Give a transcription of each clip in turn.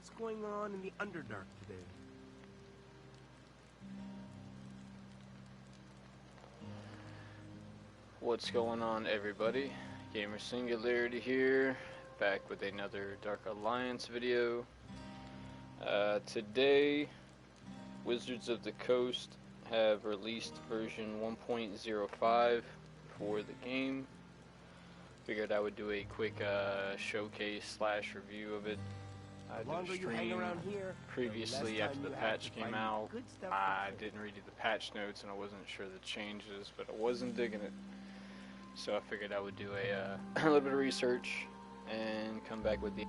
what's going on in the Underdark today? What's going on, everybody? Gamer Singularity here, back with another Dark Alliance video. Today, Wizards of the Coast have released version 1.05 for the game. Figured I would do a quick showcase / review of it. I did a stream previously after the patch came out. I didn't read the patch notes and I wasn't sure the changes, but I wasn't digging it. So I figured I would do a little bit of research and come back with the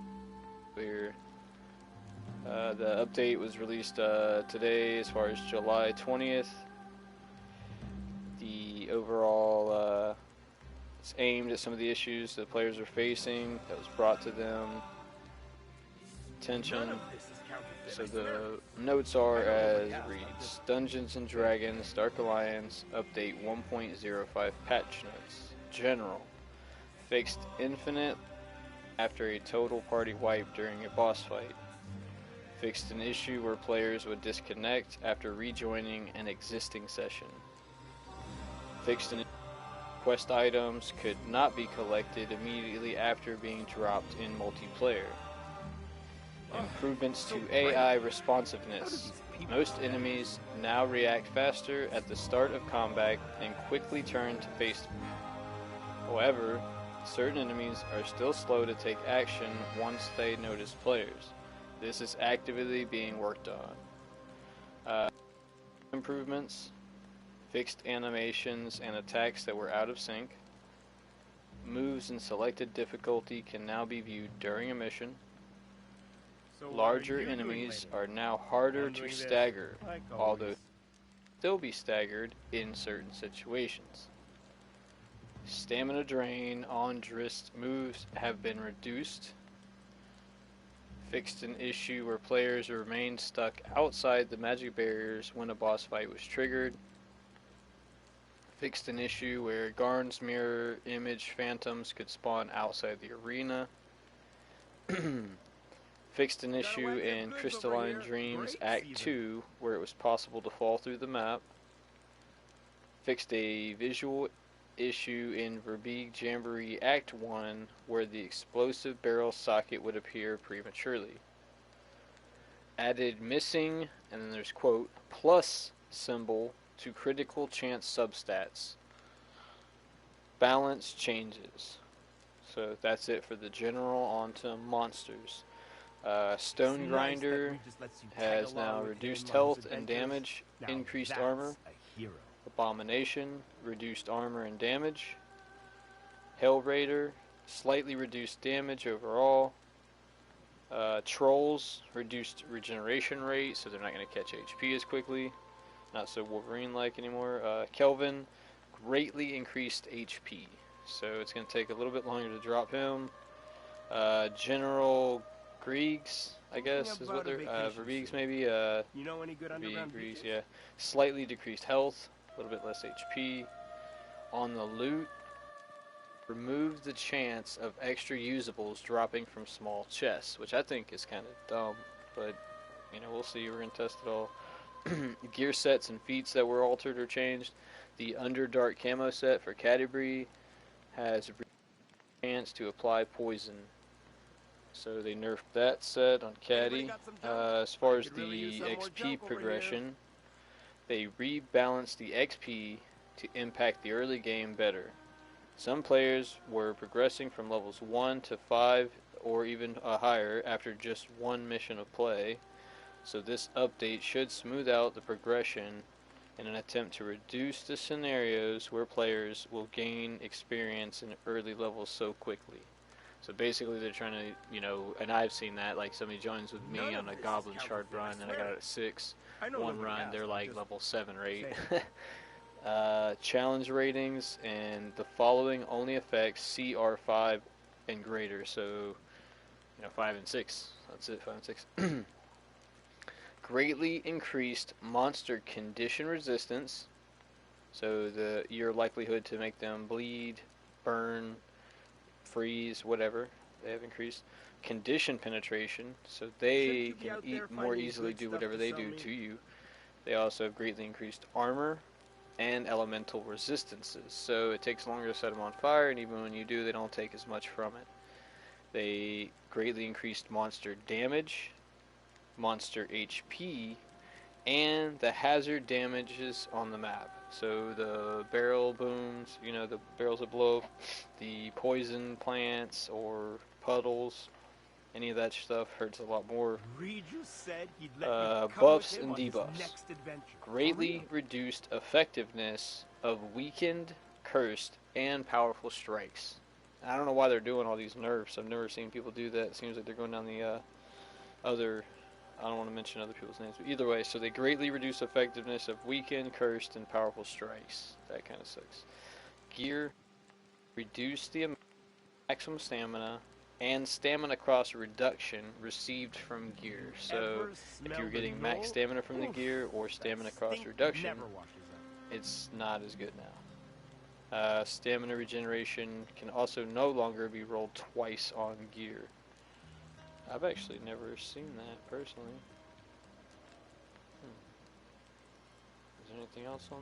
here. The update was released today as far as July 20th. The overall it's aimed at some of the issues that players are facing that was brought to them attention. So the notes are as reads: Dungeons and Dragons Dark Alliance Update 1.05 patch notes. General. Fixed infinite after a total party wipe during a boss fight. Fixed an issue where players would disconnect after rejoining an existing session. Fixed an quest items could not be collected immediately after being dropped in multiplayer. Improvements to AI responsiveness. Most enemies now react faster at the start of combat and quickly turn to face. However, certain enemies are still slow to take action once they notice players. This is actively being worked on. Improvements. Fixed animations and attacks that were out of sync. Moves in selected difficulty can now be viewed during a mission. Larger enemies are now harder to stagger, although still be staggered in certain situations. Stamina drain on Drist moves have been reduced. Fixed an issue where players remained stuck outside the magic barriers when a boss fight was triggered. Fixed an issue where Garn's mirror image phantoms could spawn outside the arena. Fixed an issue in Crystalline Dreams Act 2 where it was possible to fall through the map. Fixed a visual issue in Verbeeg Jamboree Act 1 where the explosive barrel socket would appear prematurely. Added missing, and then there's quote, plus symbol to critical chance substats. Balance changes. So that's it for the general. On to monsters. Stone Grinder has now reduced health and damage, increased armor. Abomination, reduced armor and damage. Hell Raider, slightly reduced damage overall. Trolls, reduced regeneration rate, so they're not going to catch HP as quickly. Not so Wolverine-like anymore. Kelvin, greatly increased HP, so it's going to take a little bit longer to drop him. General Griegs, I guess, is what they're... Verbeegs, maybe. You know any good underground Griegs, yeah. Slightly decreased health. A little bit less HP. On the loot, remove the chance of extra usables dropping from small chests, which I think is kind of dumb, but you know, we'll see. We're gonna test it all. Gear sets and feats that were altered or changed. The Underdark camo set for Catti has a chance to apply poison, so they nerfed that set on Catti. As far as the XP progression, they rebalanced the XP to impact the early game better. Some players were progressing from levels 1 to 5 or even higher after just one mission of play, so this update should smooth out the progression in an attempt to reduce the scenarios where players will gain experience in early levels so quickly. So basically they're trying to, you know, and I've seen that, like somebody joins with me on a Goblin Shard run and I got it at 6. One run, they're like level 7 or 8. Challenge ratings, and the following only affects CR5 and greater, so, you know, 5 and 6. That's it, 5 and 6. Greatly increased monster condition resistance, so your likelihood to make them bleed, burn, freeze, whatever, they have increased. condition penetration, so they can more easily do whatever they do to you. They also have greatly increased armor and elemental resistances, so it takes longer to set them on fire, and even when you do, they don't take as much from it. They greatly increased monster damage, monster HP, and the hazard damages on the map. So the barrel booms, you know, the barrels that blow, the poison plants or puddles, any of that stuff hurts a lot more. Buffs and debuffs. Greatly reduced effectiveness of weakened, cursed, and powerful strikes. I don't know why they're doing all these nerfs. I've never seen people do that. It seems like they're going down the other... I don't want to mention other people's names, but either way, so they greatly reduce effectiveness of weakened, cursed, and powerful strikes. That kind of sucks. Gear, reduce the maximum stamina, and stamina cost reduction received from gear. So if you're getting max stamina from the gear or stamina cost reduction, it's not as good now. Stamina regeneration can also no longer be rolled twice on gear. I've actually never seen that personally. Is there anything else on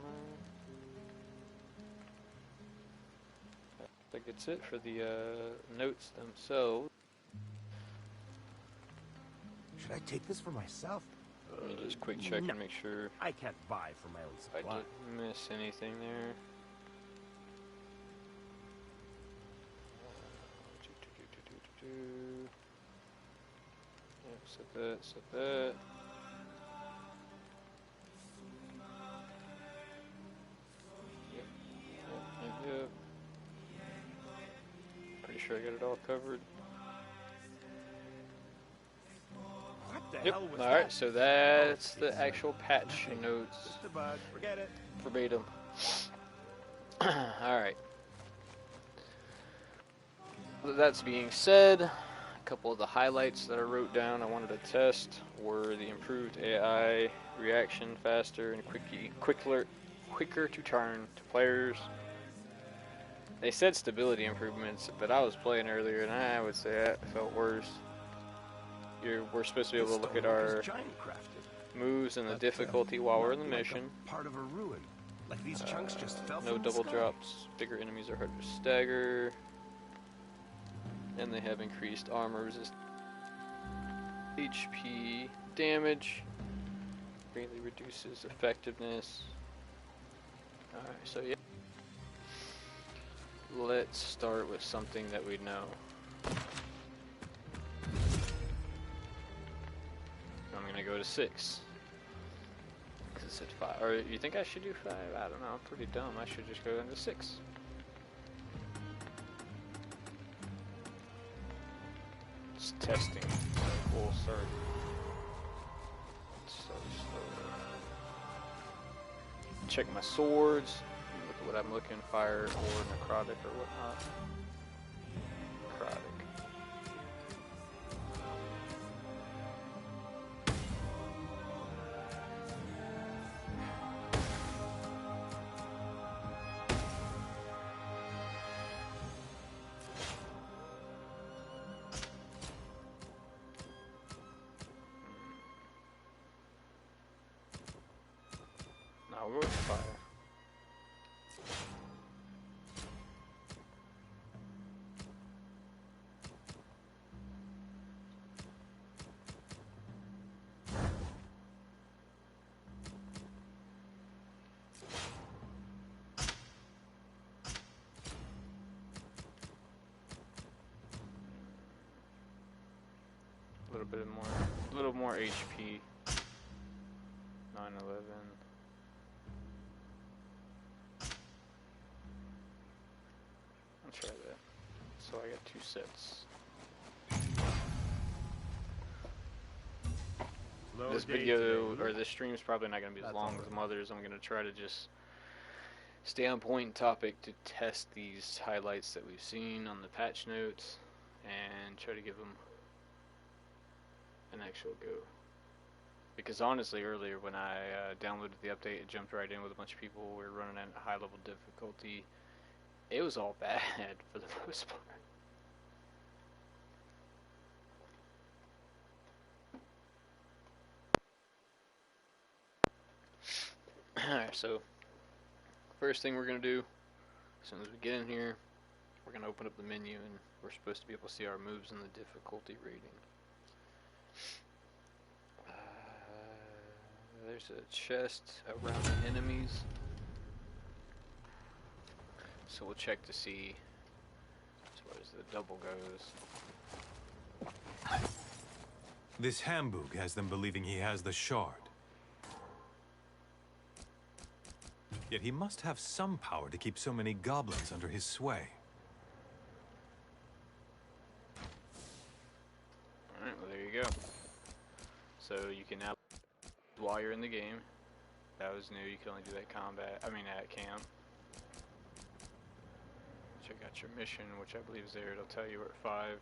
there? I think it's it for the notes themselves. Should I take this for myself? Let me just quick check and make sure I can't buy for my own supply. I didn't miss anything there. Set that, set that. Yep. Pretty sure I got it all covered. What the Yep. hell was Alright, that? so that's the actual patch notes. Just a bug. Forget it. Verbatim. Alright. That's being said, a couple of the highlights that I wrote down I wanted to test were the improved AI reaction faster and quicker to turn to players. They said stability improvements, but I was playing earlier and I would say that felt worse. We're supposed to be able to look at our moves and the difficulty while we're in the mission. Part of a ruin. Like these chunks just fell no from the double sky. drops. Bigger enemies are harder to stagger. And they have increased armor resistance, HP damage, greatly reduces effectiveness. Alright, so yeah. Let's start with something that we know. I'm gonna go to 6. Because it said 5. Or you think I should do 5? I don't know, I'm pretty dumb. I should just go into 6. Testing full start. So slow. Check my swords. Look at what I'm looking. Fire or necrotic or whatnot. Necrotic. Now we're with fire. A little more HP. 911. I'll try that. So I got 2 sets. This video, or this stream is probably not going to be as long as some others. I'm going to try to just stay on point and topic to test these highlights that we've seen on the patch notes and try to give them an actual go. Because honestly, earlier when I downloaded the update, it jumped right in with a bunch of people. We were running at high level difficulty. It was all bad for the most part. Alright, so first thing we're going to do, as soon as we get in here, we're going to open up the menu and we're supposed to be able to see our moves and the difficulty rating. There's a chest around the enemies. So we'll check to see as far as the double goes. This Hamburg has them believing he has the shard. Yet he must have some power to keep so many goblins under his sway. Alright, well there you go. So you can now, while you're in the game, that was new, you can only do that at camp. Check out your mission, which I believe is there. It'll tell you we're at 5.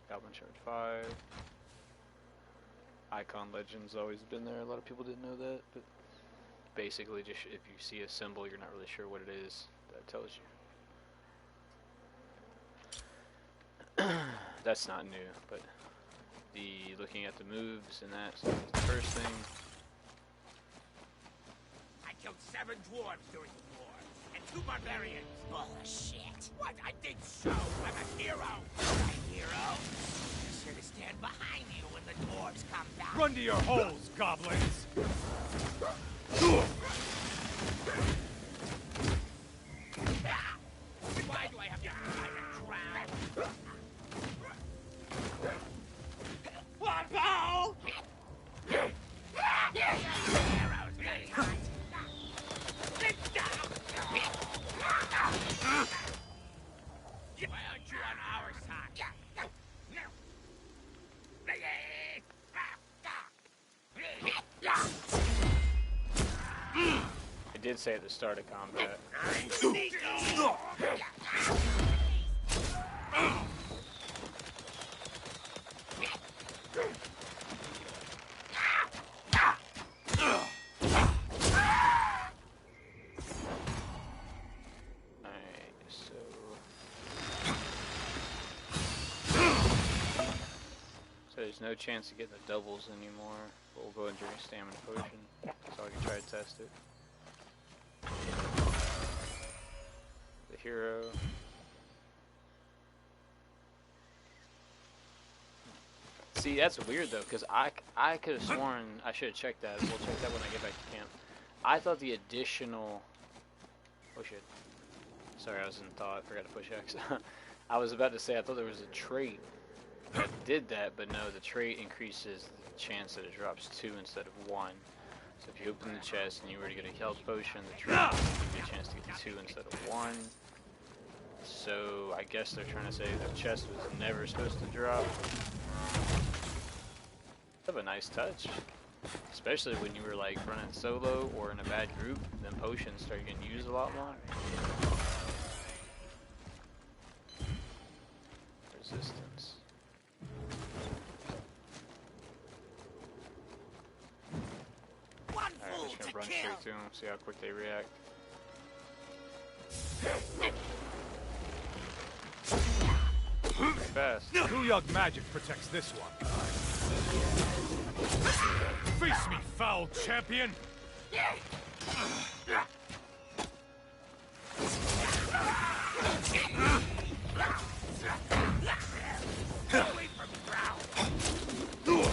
Goblin Shard 5. Icon Legends always been there. A lot of people didn't know that, but basically just if you see a symbol you're not really sure what it is, that tells you. That's not new, but looking at the moves and that, so that's the first thing. I killed 7 dwarves during the war, and 2 barbarians. Bullshit. What? I did so. I'm a hero. A hero? You should stand behind you when the dwarves come back. Run to your holes, goblins! Why do I have to fight and drown? One ball! Arrows getting hot. Sit down! Why aren't you on our side? I did say at the start of combat. There's no chance of getting the doubles anymore, but we'll go and drink a stamina potion so I can try to test it. The hero. See, that's weird though, because I could have sworn I should have checked that. We'll check that when I get back to camp. I thought the additional... Oh shit. Sorry, I was in thought. Forgot to push X. I was about to say I thought there was a trait that did that, but no, the trait increases the chance that it drops 2 instead of 1. So if you open the chest and you were to get a health potion, the trait gives you a chance to get 2 instead of 1. So I guess they're trying to say the chest was never supposed to drop. Have a nice touch, especially when you were like running solo or in a bad group. Then potions start getting used a lot more. Resistance. Alright, I'm just gonna run straight to them, see how quick they react. Pretty fast. Guyog magic protects this one. Face me, foul champion! Away from ground. Join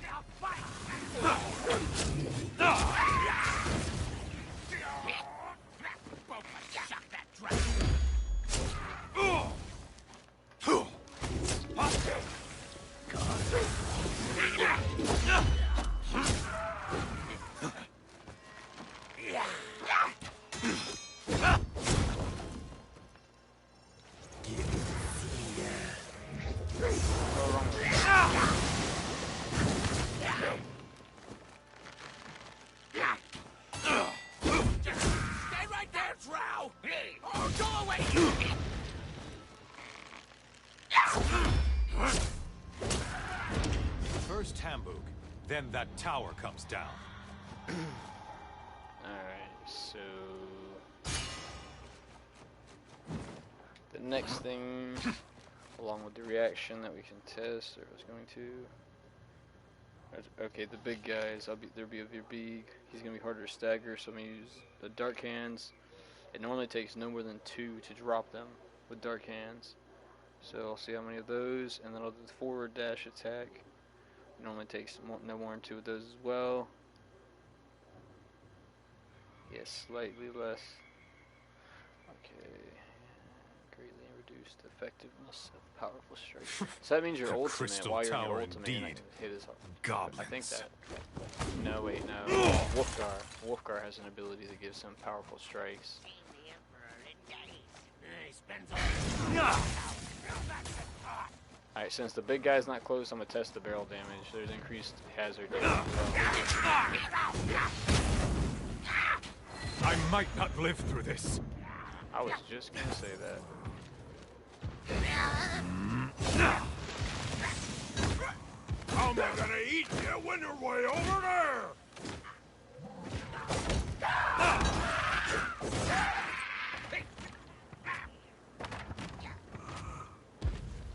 the fight. Both shot that dragon. Stay right there, Drow! Or go away! First Hamburg, then that tower comes down. Alright, so the next thing, along with the reaction that we can test, or was going to, Okay, the big guys, they'll be big. He's gonna be harder to stagger, so I'm gonna use the dark hands. It normally takes no more than 2 to drop them with dark hands. So I'll see how many of those, and then I'll do the forward dash attack. It normally takes no more than 2 of those as well. Yes, slightly less. Okay. Greatly reduced effectiveness of powerful strike. So that means your The ultimate, crystal while you're in your tower ultimate, you're not indeed. gonna hit as hard. Goblins. I think that. No, wait, no. Wolfgar has an ability that gives him powerful strikes. The Emperor in days. He spends all Alright, since the big guy's not close, I'm gonna test the barrel damage. There's increased hazard damage as well. I might not live through this. I was just gonna say that. How am I gonna eat you when you're way over there?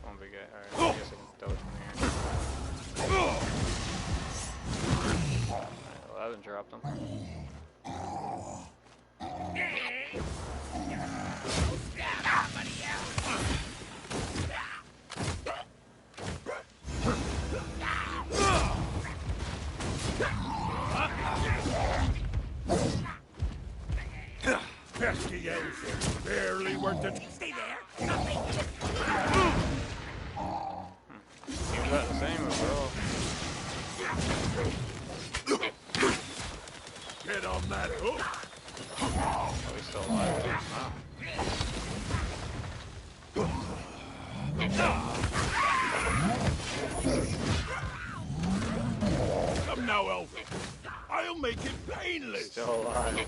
One big guy. Alright, I guess I can throw it from here. Alright, well, I haven't dropped them. Pesky elf. Barely worth it. Stay there. Nothing. Seems about the same overall. Get on that hook. Oh, he's still alive. Wow. Come now, elf. I'll make it painless. Still alive.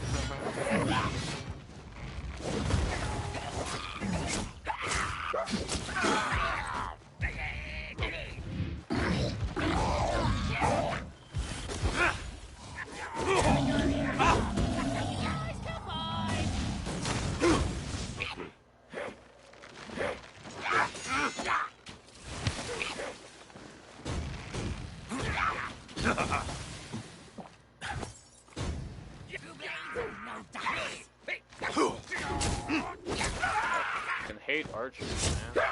I can hate archers, man.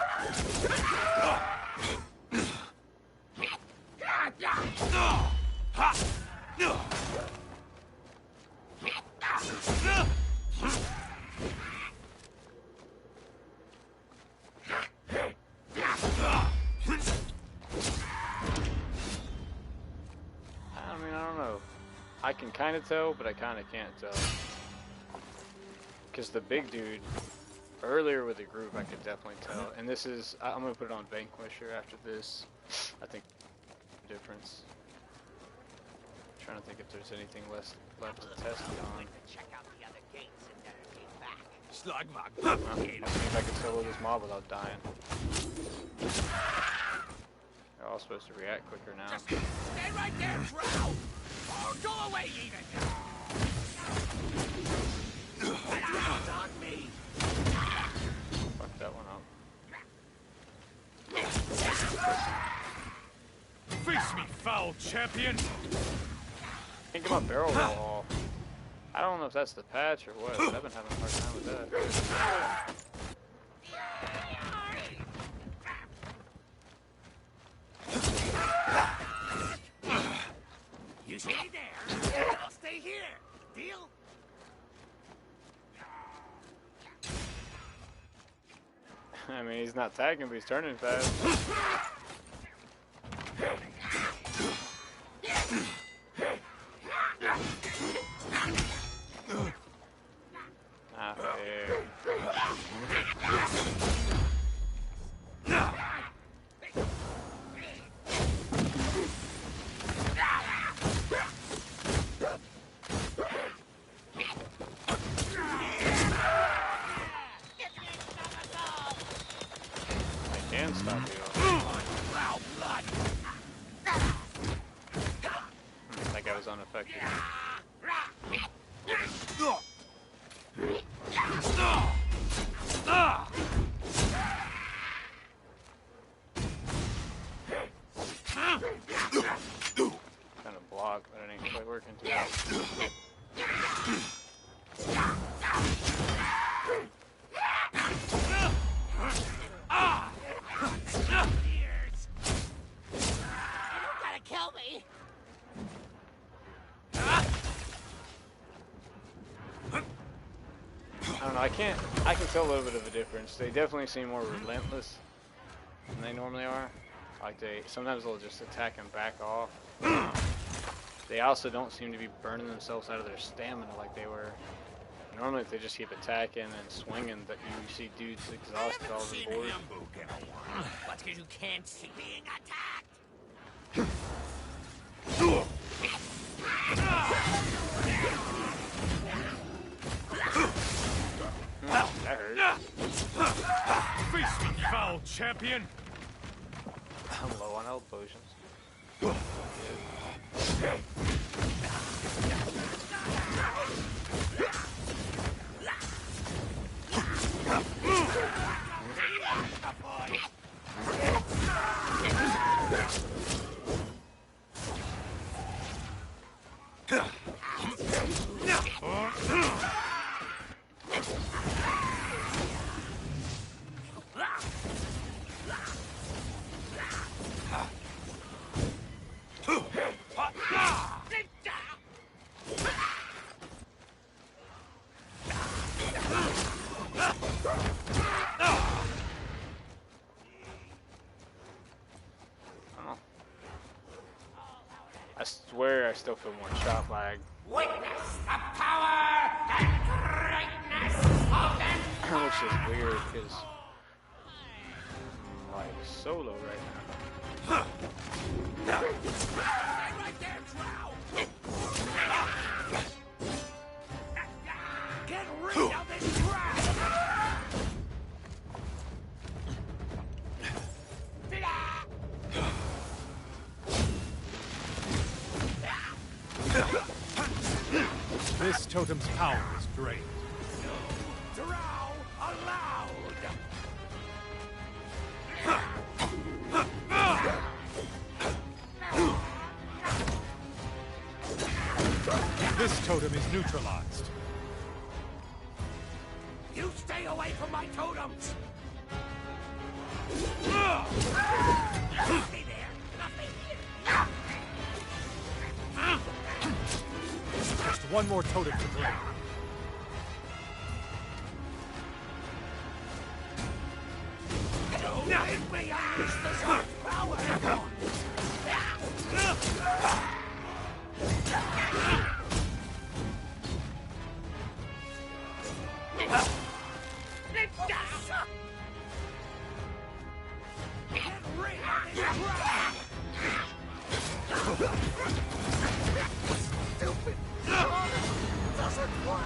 I mean, I don't know. I can kind of tell, but I kind of can't tell. Because the big dude, earlier with the group, I could definitely tell. And this is, I'm going to put it on Vanquisher after this. I think the difference. I'm trying to think if there's anything left to test it on. Check out the other gates and then get back. Slug my I'll see if I can solo this mob without dying. They're all supposed to react quicker now. Just stay right there, Drow! Or go away, even! It's on me! Fuck that one up. Face me, foul champion. Can't get my barrel roll off. I don't know if that's the patch or what, but I've been having a hard time with that. You stay there, I'll stay here. Deal? I mean, he's not tagging, but he's turning fast. Not fair. I can stop you. That guy was unaffected. I can tell a little bit of a difference. They definitely seem more relentless than they normally are. Like sometimes they'll just attack and back off. They also don't seem to be burning themselves out of their stamina like they were. Normally if they just keep attacking and swinging, that you see dudes exhausted all over the board. That's because you can't see being attacked. That hurt. Face me, foul champion! I'm low on health potions. I swear I still feel more shot lag. Witness the power and greatness of them. Which is weird because I'm like solo right now. Stay right there, Drow. Get rid of this trap. This totem's power is great. Drow allowed. This totem is neutralized. You stay away from my totems. Stay there. Nothing here. Just one more totem to clear. Don't make me unleash this hard power. Get rid of this trap. Stupid doesn't work.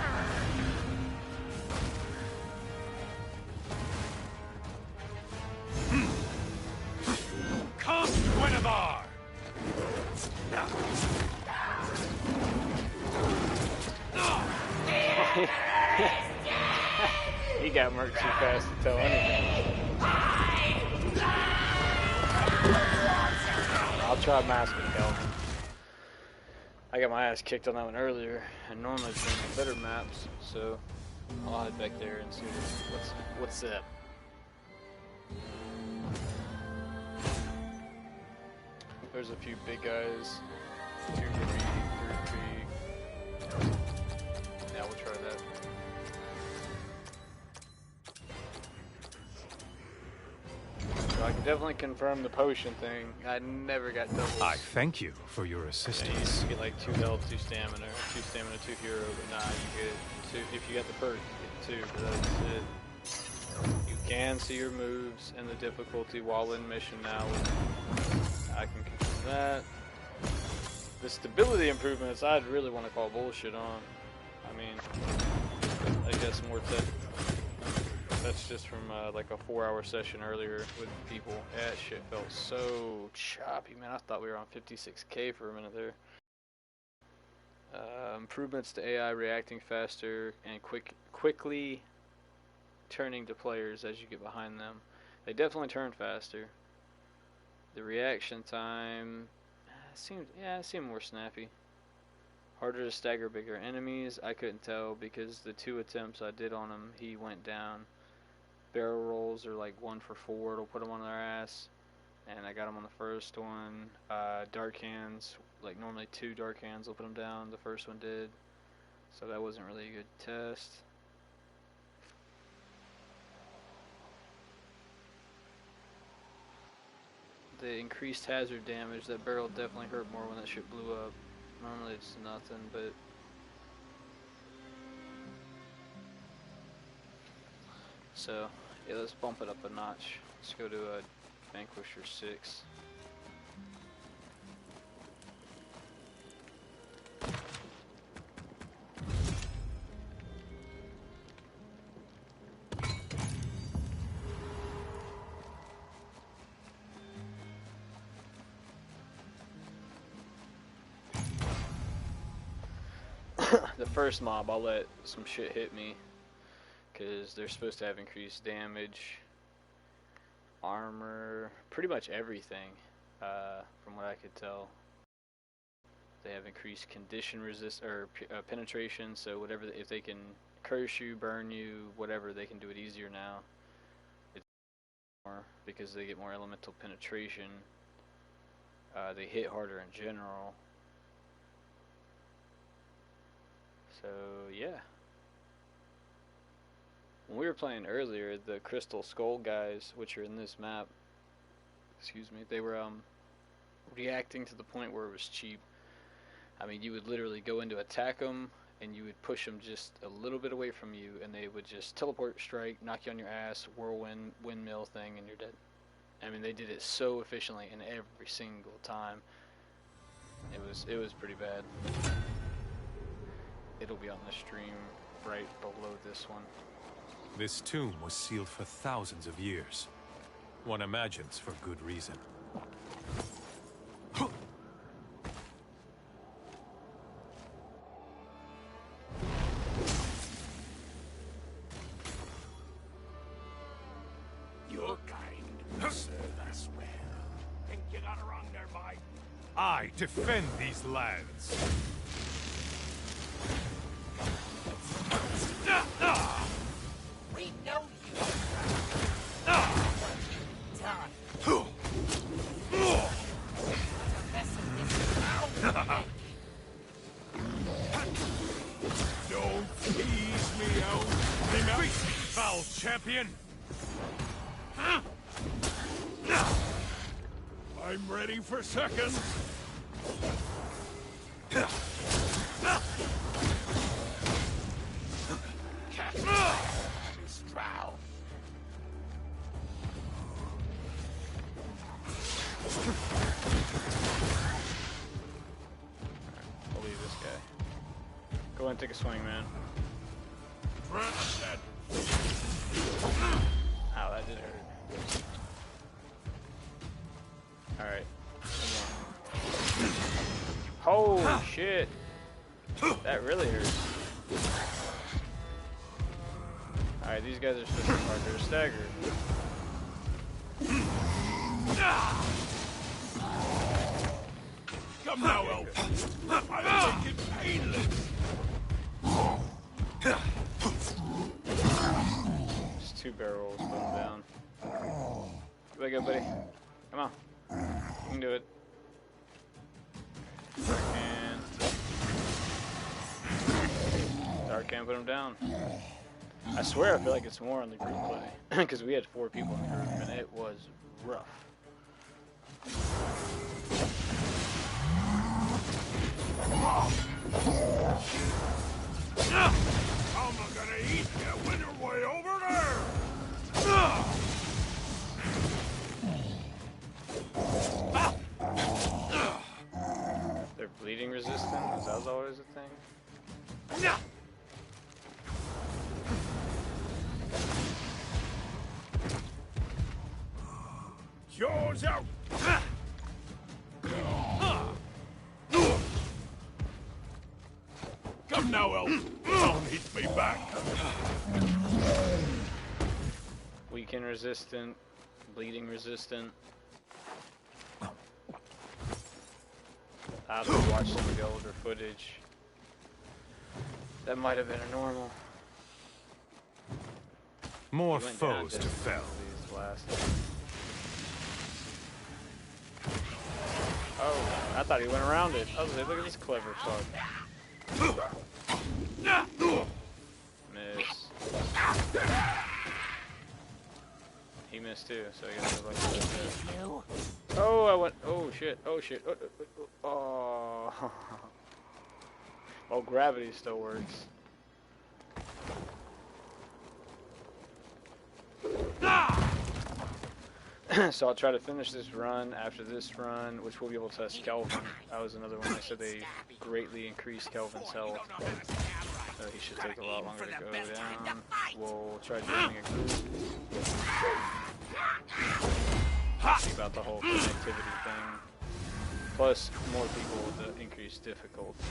Come, Guinevere! He got murked too fast to tell anything. I'll try masking help. I got my ass kicked on that one earlier, and normally it's in the better maps, so I'll head back there and see what's up. There's a few big guys, 2 to 3 feet. Yeah, we'll try that. So I can definitely confirm the potion thing. I never got doubles. I thank you for your Yeah, you assistance. used to get like 2 health, 2 stamina, 2 stamina, 2 hero, but nah, you get 2. If you got the perk, you get 2, but that's it. You can see your moves and the difficulty while in mission now. I can confirm that. The stability improvements I'd really want to call bullshit on. I mean, I guess more that's just from like a 4-hour session earlier with people. That shit felt so choppy, man. I thought we were on 56k for a minute there. Improvements to AI reacting faster and quickly turning to players as you get behind them. They definitely turn faster. The reaction time seemed more snappy. Harder to stagger bigger enemies. I couldn't tell because the 2 attempts I did on him, he went down. Barrel rolls are like 1 for 4. It'll put them on their ass. And I got him on the first one. Dark hands, like normally 2 dark hands will put him down. The first one did. So that wasn't really a good test. the increased hazard damage. That barrel definitely hurt more when that shit blew up. Normally it's nothing, but so yeah, let's bump it up a notch. Let's go to a Vanquisher 6. The first mob, I'll let some shit hit me, because they're supposed to have increased damage, armor, pretty much everything, from what I could tell. They have increased condition resist or penetration, so whatever, if they can curse you, burn you, whatever, they can do it easier now. It's more because they get more elemental penetration. They hit harder in general. So yeah, when we were playing earlier, the Crystal Skull guys, which are in this map, excuse me, they were reacting to the point where it was cheap. I mean, you would literally go in to attack them, and you would push them just a little bit away from you, and they would just teleport, strike, knock you on your ass, whirlwind, windmill thing, and you're dead. I mean, they did it so efficiently, and every single time, it was pretty bad. It'll be on the stream right below this one. This tomb was sealed for thousands of years. One imagines for good reason. You're kind. Serve us well. Think you got her on there, boy? I defend these lands. We know you. Done. Don't tease me out. Remember, foul champion! I'm ready for seconds. Stroud. I'll leave this guy. Go ahead and take a swing, man. Ow, that did hurt. Alright. Holy shit. That really hurts. Alright, these guys are supposed to be harder to stagger. Come now, Elf. I'll make it painless. Just 2 barrels, put them down. Go back up, buddy. Come on. You can do it. Dark can put him down. I swear I feel like it's more on the group play. Because we had 4 people in the group and it was rough. How am I gonna eat you when you're way over there? They're bleeding resistant? That was always a thing? Jaws out! Come now, Elf. Don't hit me back. Weaken resistant, bleeding resistant. I have to watch some of the older footage. That might have been a normal. More He went down foes to just fell. these last. Oh, I thought he went around it. I was like, look at this clever fuck. Miss. He missed too, so I guess like You? oh, I went. Oh shit. Oh shit. Oh. Oh, gravity still works. So I'll try to finish this run after this run, which will be able to test Kelvin. That was another one. They said they greatly increased Kelvin's health. So he should take a lot longer to go down. We'll try joining a group. See about the whole connectivity thing. Plus, more people with the increased difficulty.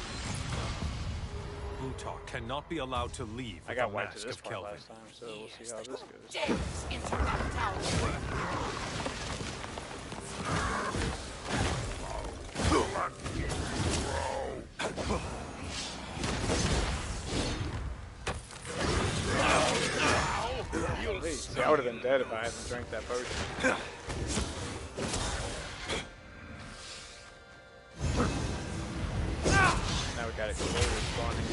Utar cannot be allowed to leave I with got the wiped to mask this of point Kelvin. last time, so we'll see how this goes. Days into that tower. See, I would have been dead if I hadn't drank that potion. Now we got it slowly spawning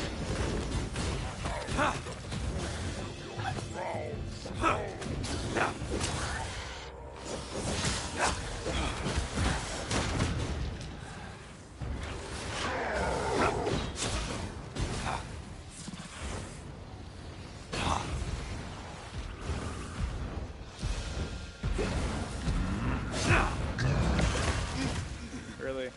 Really?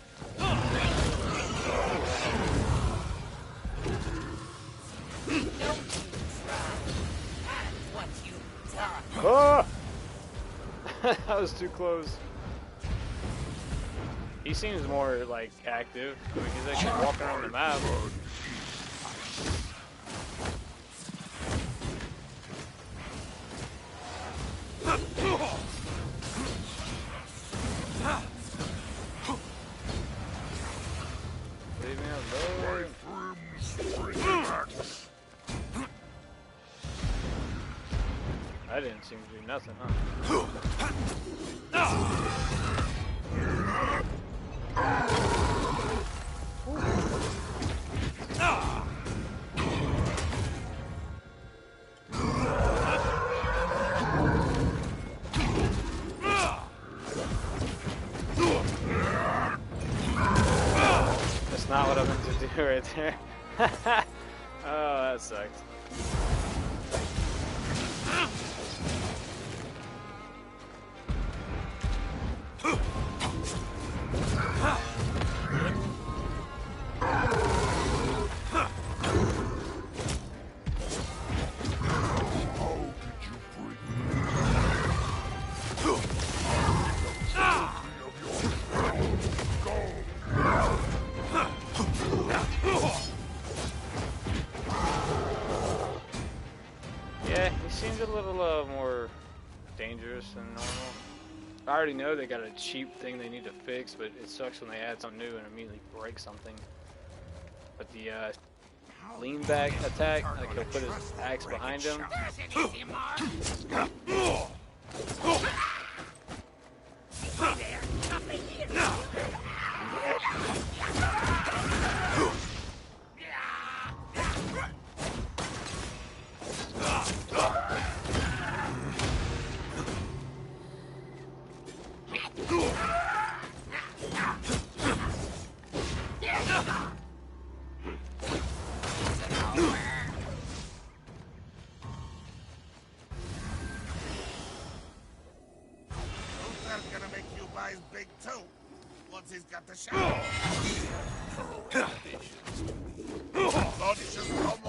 What you've done. Oh! That was too close. He seems more like active. I mean, he's actually walking around the map. Leave me alone. I didn't seem to do nothing, huh? That's not what I meant to do right there. Oh, that sucked. Yeah, he seems a little more dangerous than normal. I already know they got a cheap thing they need to fix, but it sucks when they add something new and immediately break something. But the lean back attack, like he'll put his axe behind him. There's an easy mark. There, up in here. Luther's gonna make you guys big too. Once he's got the shot.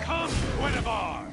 Come, Guinevere!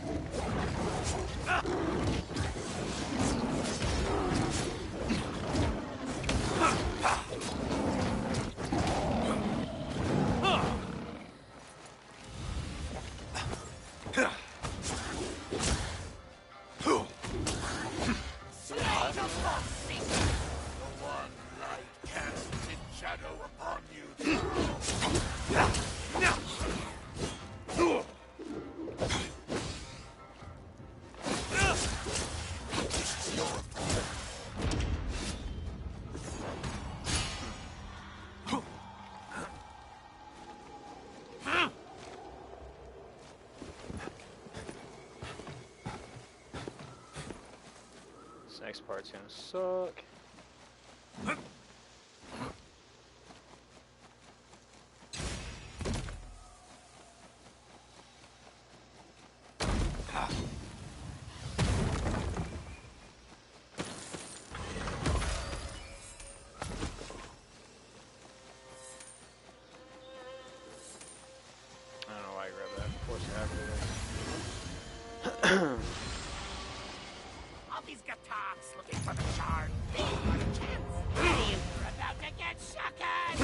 next part's gonna suck. I don't know why I grabbed that. Of course I have to. All these guitars looking for the shard. What a chance. You're about to get suckered.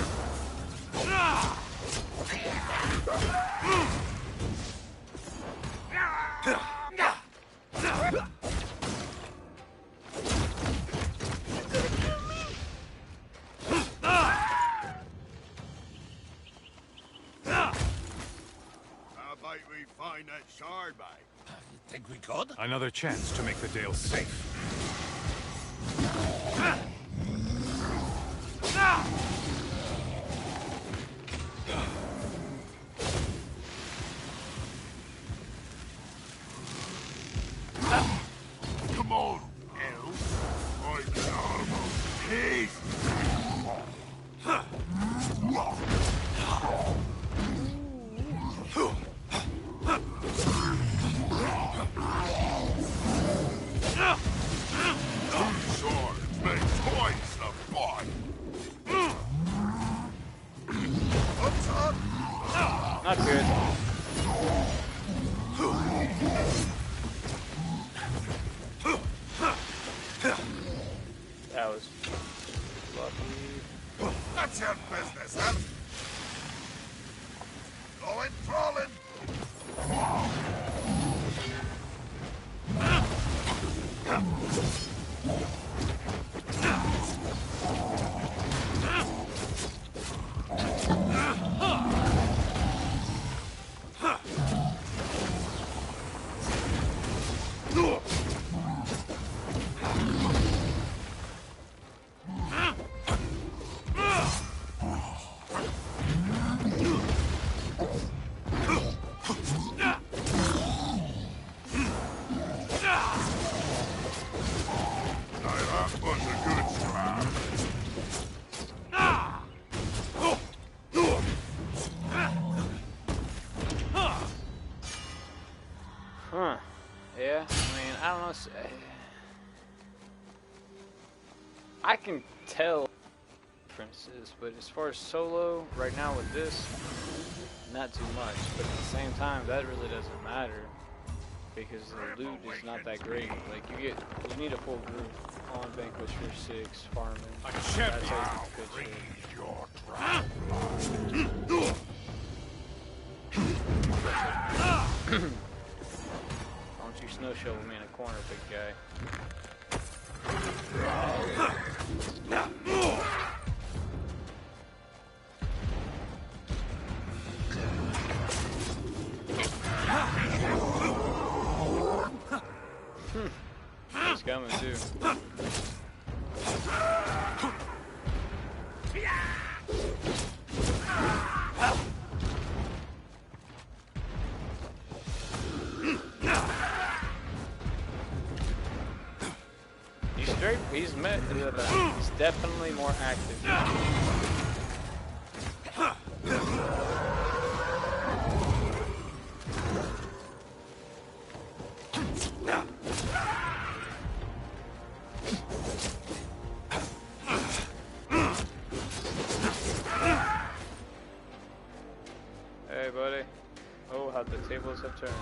How about we find that shard, mate? You think we could? Another chance to make the Dale safe. Come on, elf. I can almost taste. Swords make twice the bite. What's up? Not good. That was lucky. That's your business, huh? Going crawling. That was a good scrap. Huh. Yeah, I mean, I don't know. I can tell differences, but as far as solo, right now with this, not too much. But at the same time, that really doesn't matter because the loot is not that great. Like you need a full group on Vanquisher 6 farming. A That's champion. how you can pitch it. Your trap. Don't you snow shovel me in a corner, big guy. He's coming too. He's definitely more active. Hey, buddy. Oh, how the tables have turned.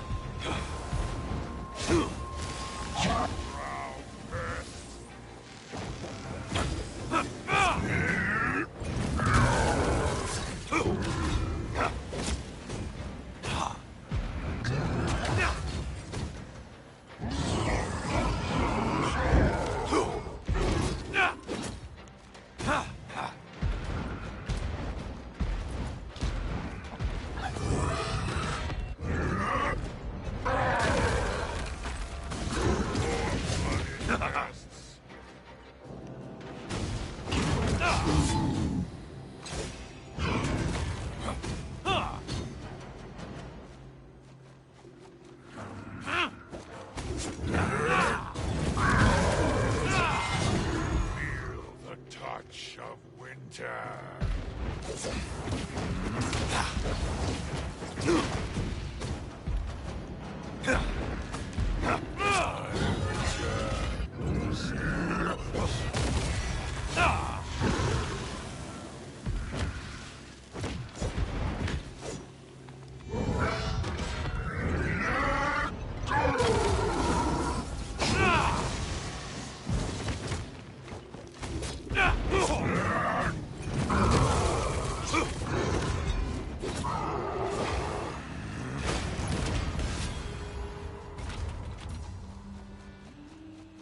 March of winter.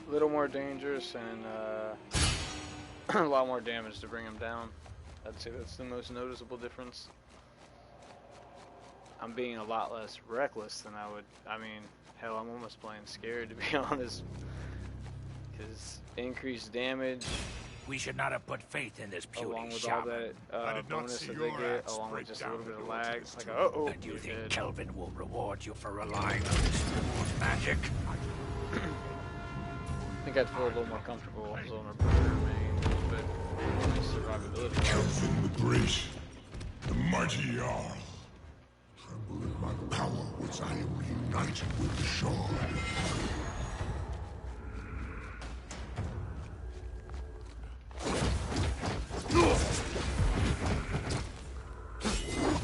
A little more dangerous and a lot more damage to bring him down. I'd say that's the most noticeable difference. I'm being a lot less reckless than I would. I mean, hell, I'm almost playing scared, to be honest. Because increased damage, We should not have put faith in this puny along with all shaman. that bonus that they get, along with just a little bit of lag. Like, uh-oh, And do you you're think dead. Kelvin will reward you for relying on this fool's magic? I think I'd feel a little more comfortable zone or main, but survivability. Kelvin the Great, the mighty Jarl. Tremble in my power once I am reunited with the Shard.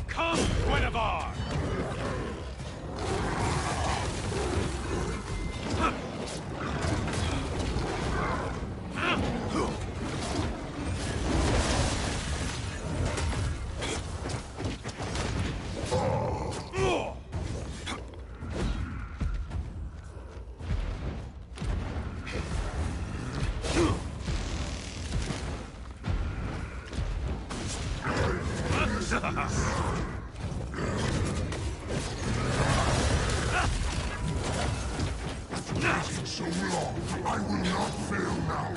Come, Guinevere! Waiting so long, I will not fail now.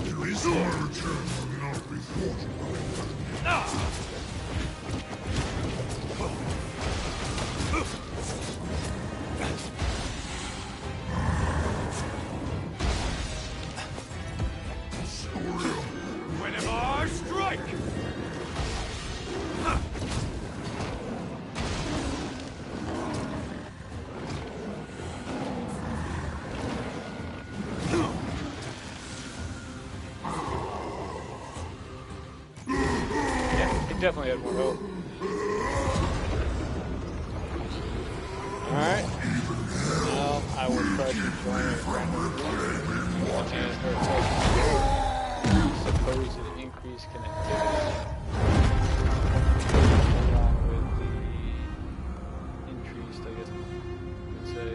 There is my return will not be thwarted by Guinevere, strike! Yeah, he definitely had more health. Alright. Well, I will try to join it and start taking supposed increased connectivity along with the increased, I guess you would say.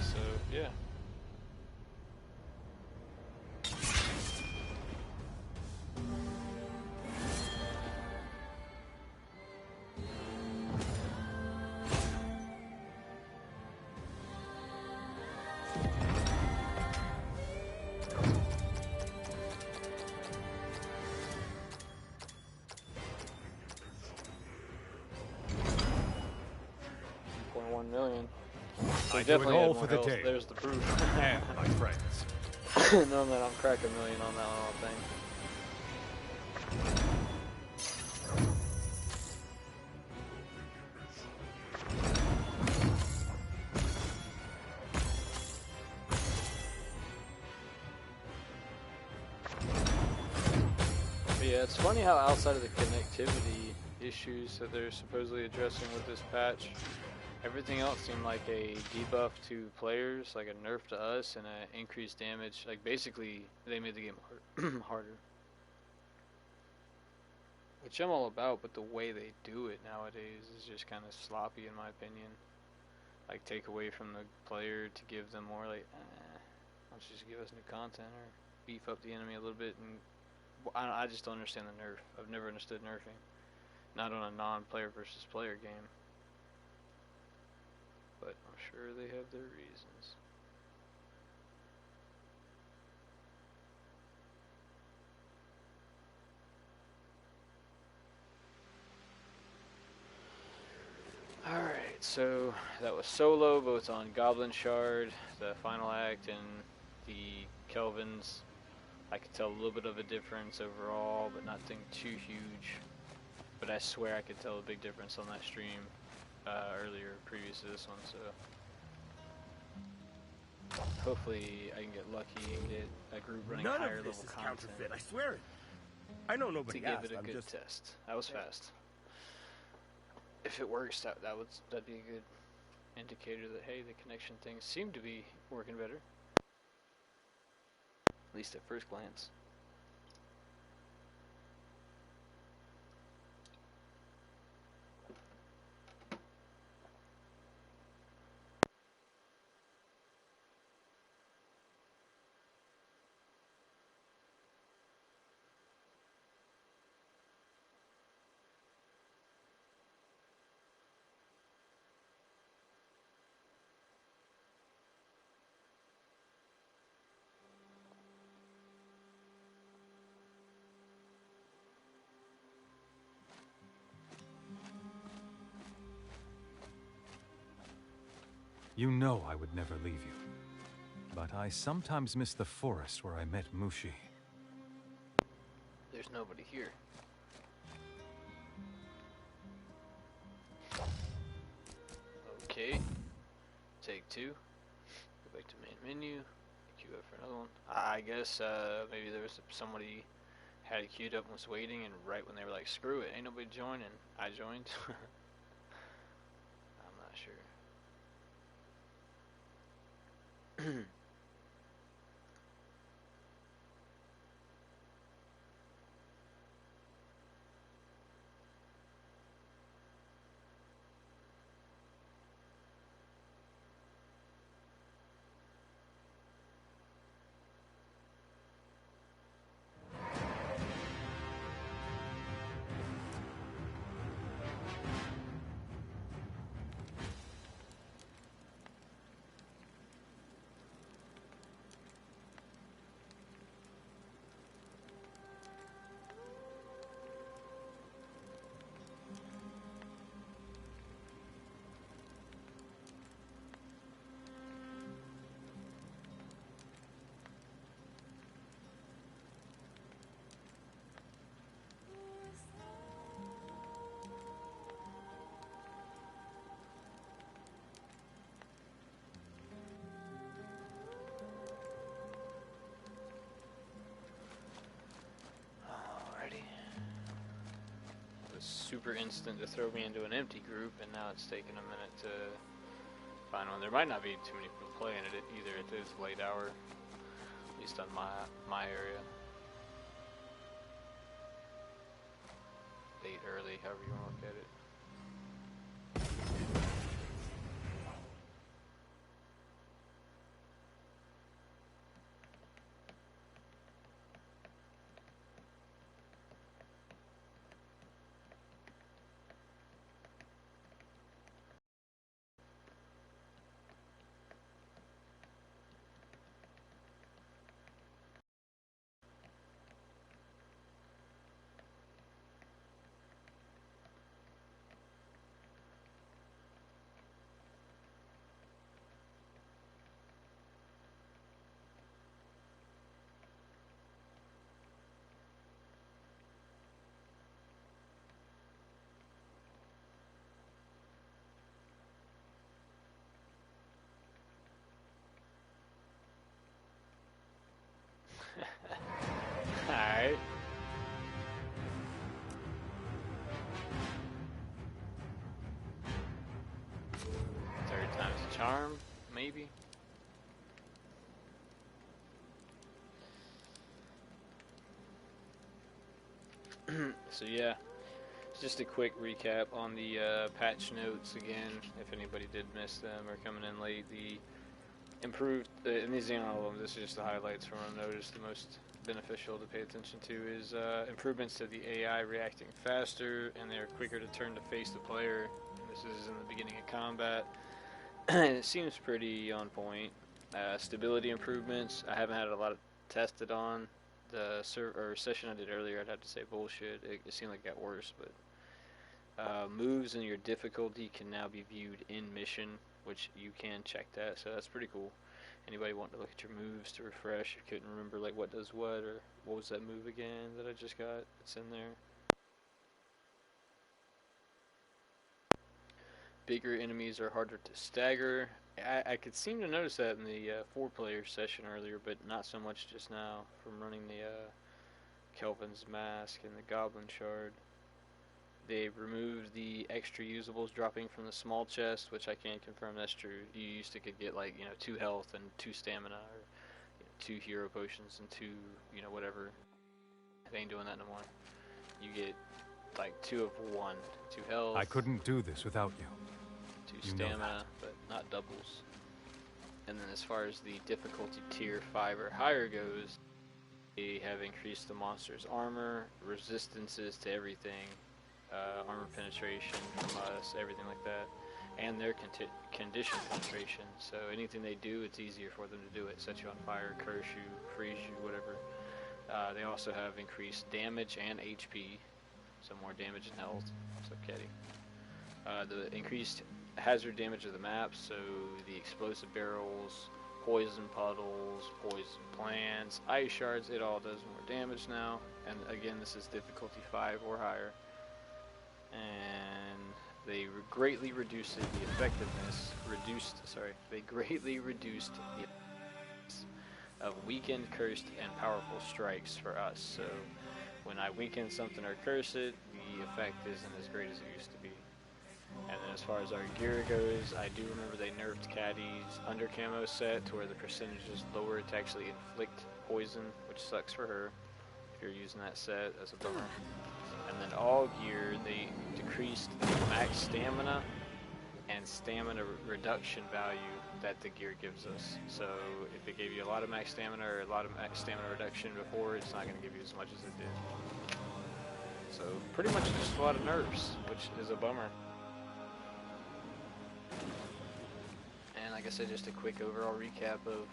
So, yeah. $1.1 million. So I do it definitely all had for more the health. day. There's the proof. And my friends. Normally I don't crack $1 million on that one, I don't think. But yeah, it's funny how outside of the connectivity issues that they're supposedly addressing with this patch, everything else seemed like a debuff to players, like a nerf to us, and an increased damage. Like basically, they made the game harder. Which I'm all about, but the way they do it nowadays is just kind of sloppy in my opinion. Like take away from the player to give them more like, why don't you just give us new content or beef up the enemy a little bit. And I just don't understand the nerf. I've never understood nerfing. Not on a non-player versus player game. But I'm sure they have their reasons. so that was solo, both on Goblin Shard, the final act, and the Kelvins. I could tell a little bit of a difference overall, but nothing too huge. But I swear I could tell a big difference on that stream earlier, previous to this one, so hopefully I can get lucky and get a group running None higher of this level is content counterfeit, I swear it. I know to nobody give asked, it a I'm good just... test. That was fast. If it works, that'd be a good indicator that hey, the connection things seem to be working better. At least at first glance. You know I would never leave you. But I sometimes miss the forest where I met Mushi. There's nobody here. Okay. Take 2. Go back to main menu. Queue up for another one. I guess maybe there was somebody had it queued up and was waiting, and right when they were like, screw it, ain't nobody joining, I joined. I'm not sure. Alrighty. It was super instant to throw me into an empty group, and now it's taking a minute to find one. There might not be too many people playing it either at this late hour, at least on my area. Late, early, however you want to look at it. Alright. Third time's a charm, maybe? So yeah, just a quick recap on the patch notes again, if anybody did miss them or coming in late. The improved, and these ain't all of them, this is just the highlights from what I've noticed. The most beneficial to pay attention to is improvements to the AI reacting faster, and they're quicker to turn to face the player. And this is in the beginning of combat. It seems pretty on point. Stability improvements, I haven't had a lot of tested on. The session I did earlier, I'd have to say bullshit. It seemed like it got worse, but Moves and your difficulty can now be viewed in mission, which you can check that, so that's pretty cool. Anybody want to look at your moves to refresh? You couldn't remember like what does what, or what was that move again that I just got? It's in there. Bigger enemies are harder to stagger. I could seem to notice that in the 4-player session earlier, but not so much just now from running the Kelvin's Mask and the Goblin Shard. They've removed the extra usables dropping from the small chest, which I can't confirm that's true. You used to could get like 2 health and 2 stamina, or 2 hero potions and 2 whatever. They ain't doing that no more. You get like 2 of 1, 2 health. I couldn't do this without you. 2 stamina, but not doubles. And then as far as the difficulty tier 5 or higher goes, they have increased the monster's armor, resistances to everything, armor penetration from us, everything like that, and their condition penetration. So anything they do, it's easier for them to do it. Set you on fire, curse you, freeze you, whatever. They also have increased damage and HP, so more damage and health. So Ketty. The increased hazard damage of the map, so the explosive barrels, poison puddles, poison plants, ice shards, it all does more damage now. And again, this is difficulty 5 or higher. And they greatly reduced the effectiveness, they greatly reduced the effectiveness of weakened, cursed, and powerful strikes for us. So when I weaken something or curse it, the effect isn't as great as it used to be. And then as far as our gear goes, I do remember they nerfed Caddy's under camo set to where the percentage is lower to actually inflict poison, which sucks for her if you're using that set as a bummer. And then all gear, they decreased the max stamina and stamina reduction value that the gear gives us. So if it gave you a lot of max stamina or a lot of max stamina reduction before, it's not going to give you as much as it did. So pretty much just a lot of nerfs, which is a bummer. And like I said, just a quick overall recap of,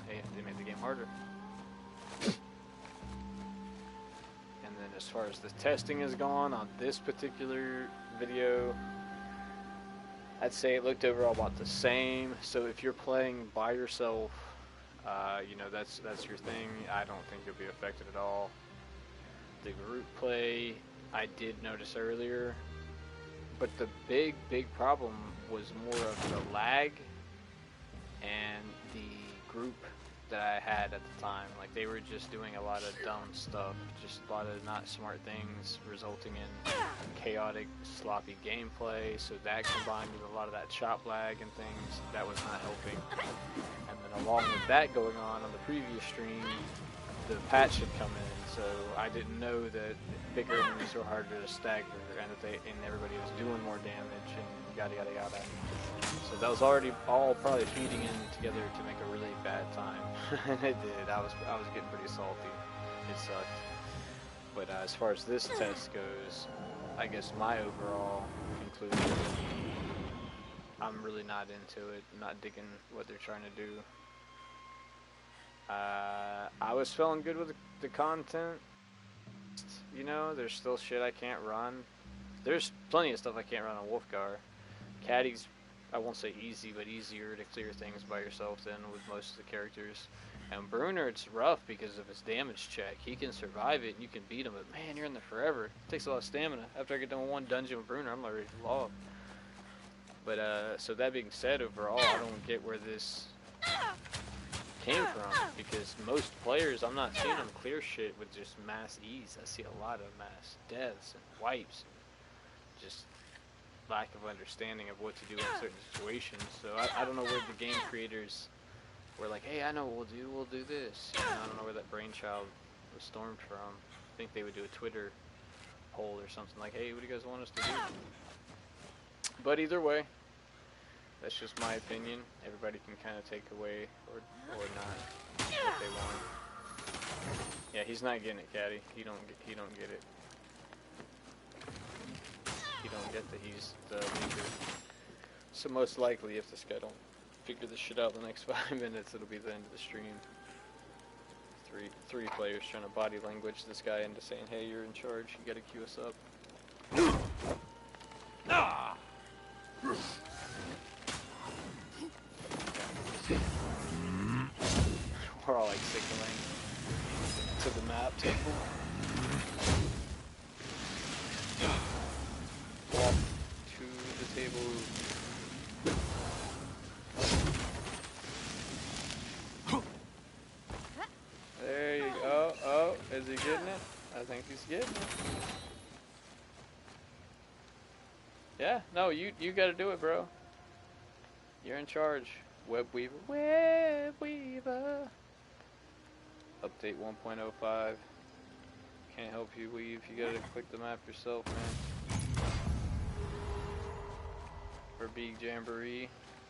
hey, they made the game harder. And then as far as the testing has gone on this particular video, I'd say it looked overall about the same. So if you're playing by yourself, that's your thing. I don't think you'll be affected at all. The group play, I did notice earlier, but the big problem was more of the lag and the group that I had at the time. Like, they were just doing a lot of dumb stuff, just a lot of not smart things, resulting in chaotic, sloppy gameplay. So that combined with a lot of that chop lag and things, that was not helping. And then along with that going on the previous stream, the patch had come in, so I didn't know that bigger enemies were harder to stagger, and that everybody was doing more damage and yada yada yada. So that was already all probably feeding in together to make a really bad time. And it did. I was getting pretty salty. It sucked. But as far as this test goes, I guess my overall conclusion would be I'm really not into it. I'm not digging what they're trying to do. I was feeling good with the content. You know, there's still shit I can't run. There's plenty of stuff I can't run on Wolfgar. Caddy's, I won't say easy, but easier to clear things by yourself than with most of the characters. And Bruner, it's rough because of his damage check. He can survive it and you can beat him, but man, you're in there forever. It takes a lot of stamina. After I get done with one dungeon with Bruner, I'm already lost. But, so that being said, overall, I don't get where this came from, because most players, I'm not seeing them clear shit with just mass ease. I see a lot of mass deaths and wipes, and just lack of understanding of what to do in certain situations. So I don't know where the game creators were like, hey, I know what we'll do this. You know, I don't know where that brainchild was stormed from. I think they would do a Twitter poll or something like, hey, what do you guys want us to do? But either way, that's just my opinion. Everybody can kind of take away or not what they want. Yeah, he's not getting it, Caddy. He don't get it. He don't get that he's the leader. So most likely, if this guy don't figure this shit out in the next 5 minutes, it'll be the end of the stream. Three players trying to body language this guy into saying, hey, you're in charge. You gotta queue us up. We're all like signaling to the map table. Walk to the table. There you go. Oh, is he getting it? I think he's getting it. Yeah, no, you gotta do it, bro. You're in charge. Web Weaver. Web Weaver. Update 1.05. Can't help you weave. You gotta click the map yourself, man. For Big Jamboree.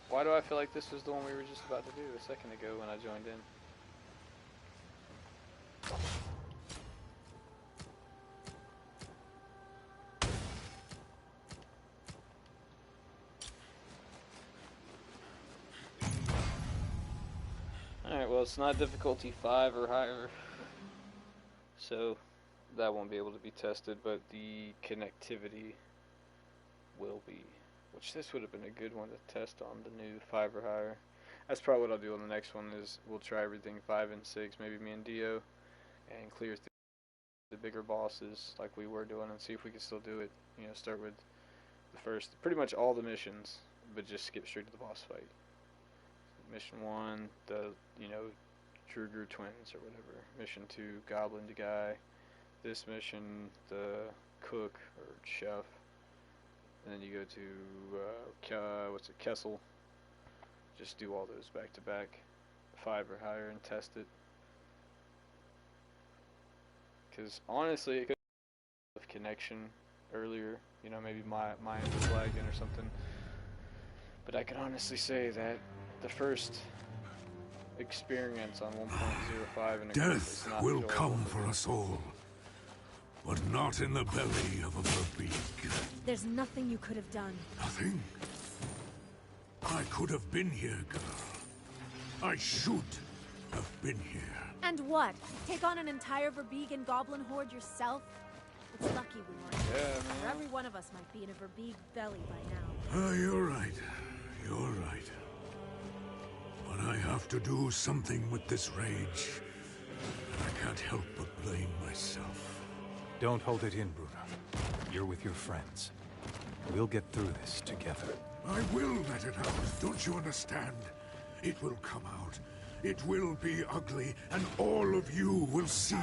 Why do I feel like this was the one we were just about to do a second ago when I joined in? Alright, well, it's not difficulty 5 or higher, so that won't be able to be tested, but the connectivity will be, which this would have been a good one to test on the new 5 or higher. That's probably what I'll do on the next one, is we'll try everything 5 and 6, maybe me and Dio, and clear the bigger bosses like we were doing, and see if we can still do it. You know, start with the first, pretty much all the missions, but just skip straight to the boss fight. Mission 1, the, you know, Kruger twins or whatever. Mission 2, Goblin guy. This mission, the cook or chef. And then you go to, what's it, Kessel. Just do all those back to back. 5 or higher and test it. Because honestly, it could have connection earlier. You know, maybe mine was lagging or something. But I can honestly say that the first experience on 1.05 and death will come for us all, but not in the belly of a Verbeeg. There's nothing you could have done. Nothing? I could have been here, girl. I should have been here. And what? Take on an entire Verbeeg and Goblin horde yourself? It's lucky we weren't. Yeah, man. Or every one of us might be in a Verbeeg belly by now. You're right. You're right. But I have to do something with this rage. I can't help but blame myself. Don't hold it in, Bruno. You're with your friends. We'll get through this together. I will let it out. Don't you understand? It will come out. It will be ugly, and all of you will see me.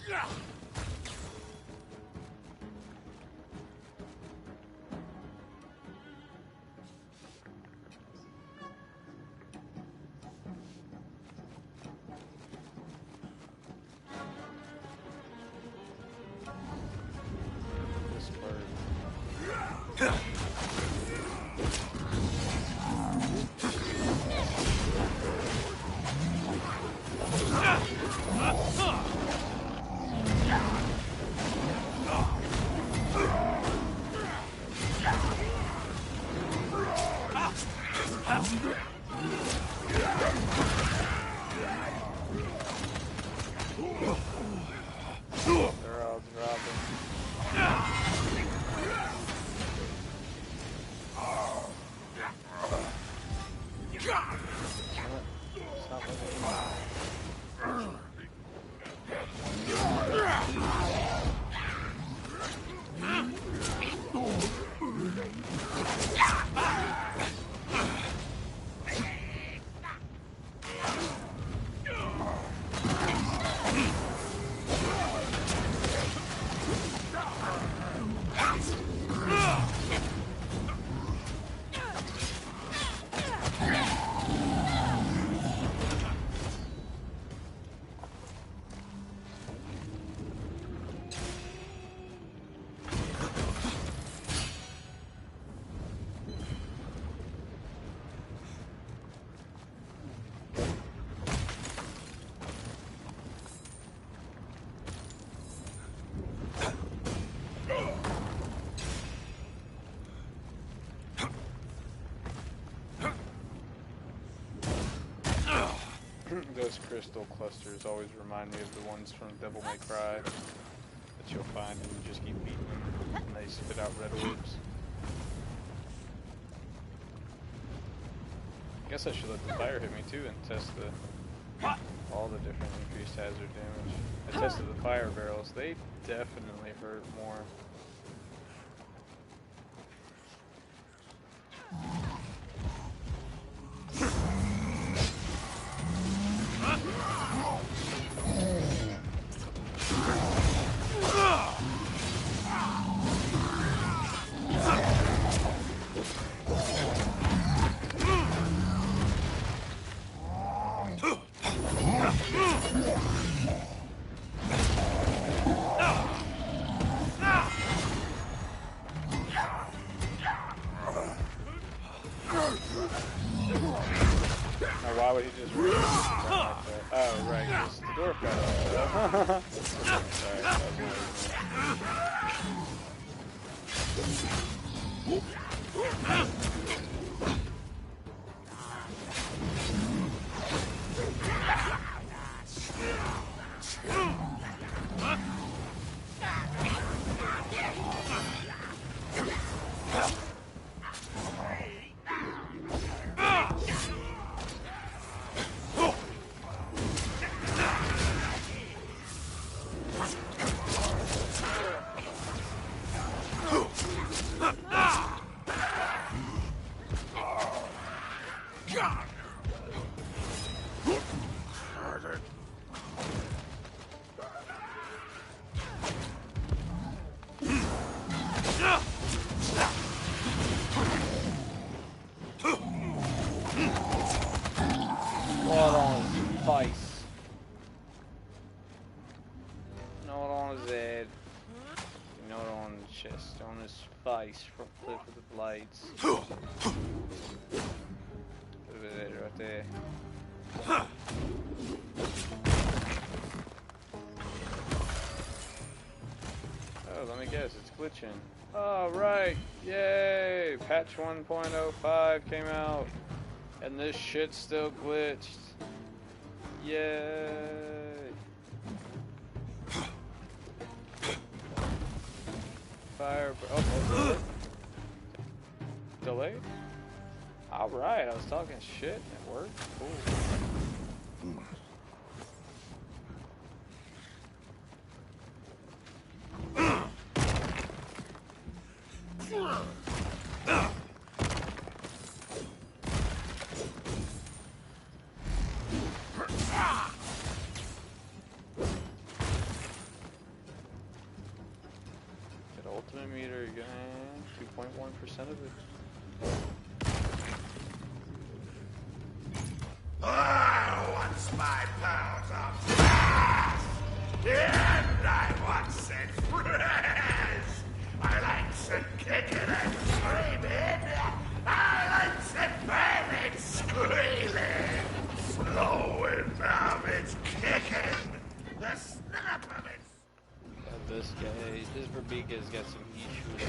This bird. They're all dropping. It's not looking good. Those crystal clusters always remind me of the ones from Devil May Cry that you'll find and you just keep beating them and they spit out red orbs. I guess I should let the fire hit me too and test all the different increased hazard damage. I tested the fire barrels. They definitely hurt more. Why would he just like that? Oh, right, because the dwarf got up. Sorry, that was Not on his face. Not on his head. Not on his chest. On his face from Cliff of the Blades. Look at that right there. Oh, let me guess. It's glitching. Oh, right. Yay. Patch 1.05 came out. And this shit's still glitched. Yay! Fire. Oh, delayed? Alright, I was talking shit. It worked. Cool. ultimate meter again, 2.1% of it. Once my powers are past, and I once said fresh. I likes it kicking and screaming. I likes it burning, squealing. Slow and now it's kicking. The snap of it. This guy, this Verbeeka's got some issues, man.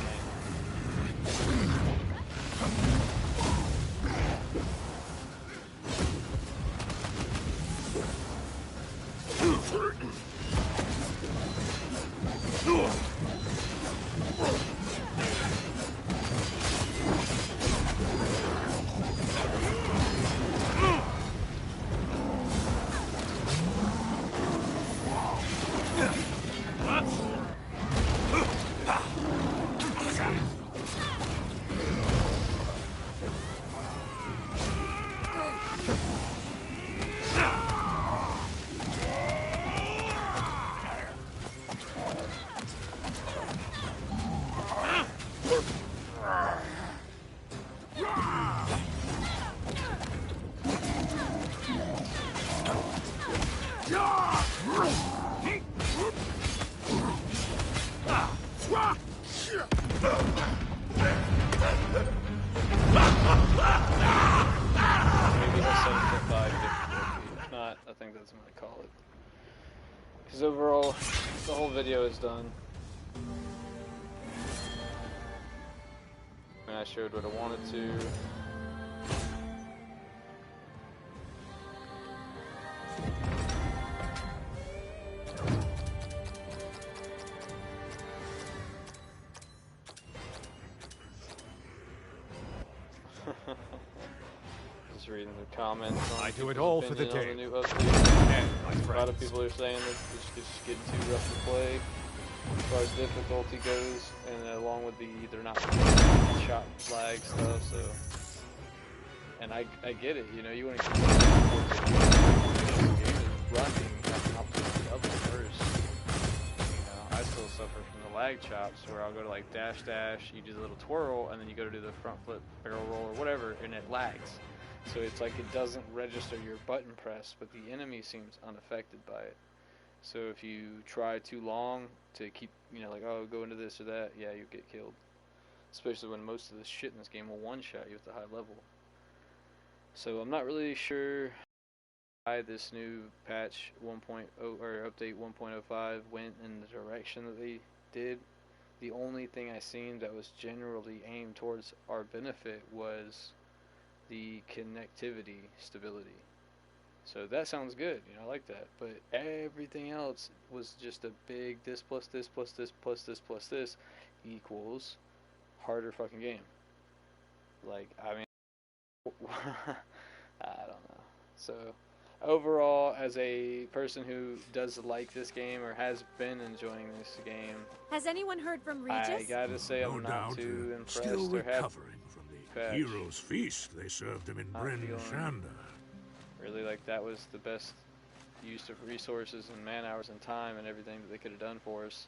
Because overall, the whole video is done. And I showed what I wanted to. Just reading the comments. I do it all for the day. day. A lot of people are saying that it's just getting too rough to play as far as difficulty goes, and along with the they're not shot lag stuff. So, and I get it. You know, you want to keep the game running up first. You know, I still suffer from the lag chops where I'll go to like dash, you do the little twirl, and then you go to do the front flip, barrel roll, or whatever, and it lags. So it's like it doesn't register your button press, but the enemy seems unaffected by it. So if you try too long to keep, you know, like, oh, go into this or that, yeah, you get killed. Especially when most of the shit in this game will one-shot you at the high level. So I'm not really sure why this new patch 1.0 or update 1.05 went in the direction that they did. The only thing I seen that was generally aimed towards our benefit was the connectivity stability. So that sounds good, you know, I like that. But everything else was just a big this plus this plus this plus this plus this equals harder fucking game. Like, I mean, I don't know. So overall, as a person who does like this game or has been enjoying this game, has anyone heard from Regis? I gotta say I'm not too impressed still or happy. recovering from the patch. hero's feast they served him in Bryn Shanda. Really, like, that was the best use of resources and man hours and time and everything that they could have done for us.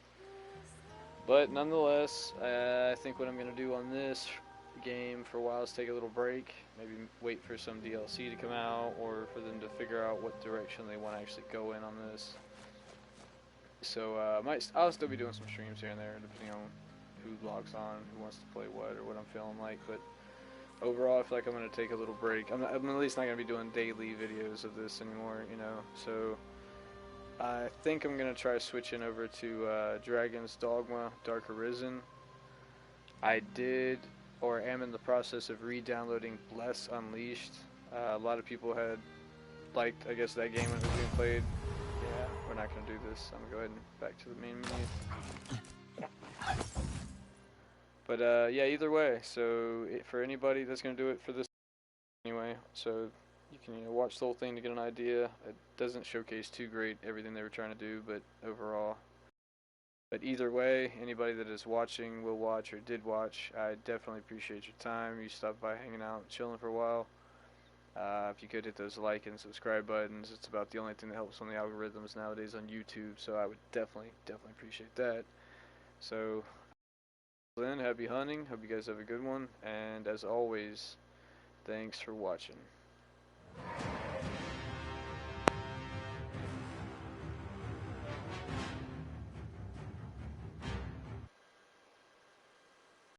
But nonetheless, I think what I'm going to do on this game for a while is take a little break, maybe wait for some DLC to come out or for them to figure out what direction they want to actually go in on this. So I'll still be doing some streams here and there depending on who logs on, who wants to play what, or what I'm feeling like. But overall, I feel like I'm going to take a little break. I'm at least not going to be doing daily videos of this anymore, you know. So I think I'm going to try switching over to Dragon's Dogma Dark Arisen. I did, or am in the process of re-downloading Bless Unleashed. A lot of people had liked, I guess, that game when it was being played. Yeah, we're not going to do this. I'm going to go ahead and back to the main menu. But yeah, either way, so for anybody that's going to do it for this anyway, so you can, you know, watch the whole thing to get an idea. It doesn't showcase too great everything they were trying to do, but overall. But either way, anybody that is watching, will watch, or did watch, I definitely appreciate your time. You stopped by hanging out and chilling for a while. If you could hit those like and subscribe buttons, it's about the only thing that helps on the algorithms nowadays on YouTube, so I would definitely appreciate that. So Then, happy hunting. Hope you guys have a good one. And as always, thanks for watching.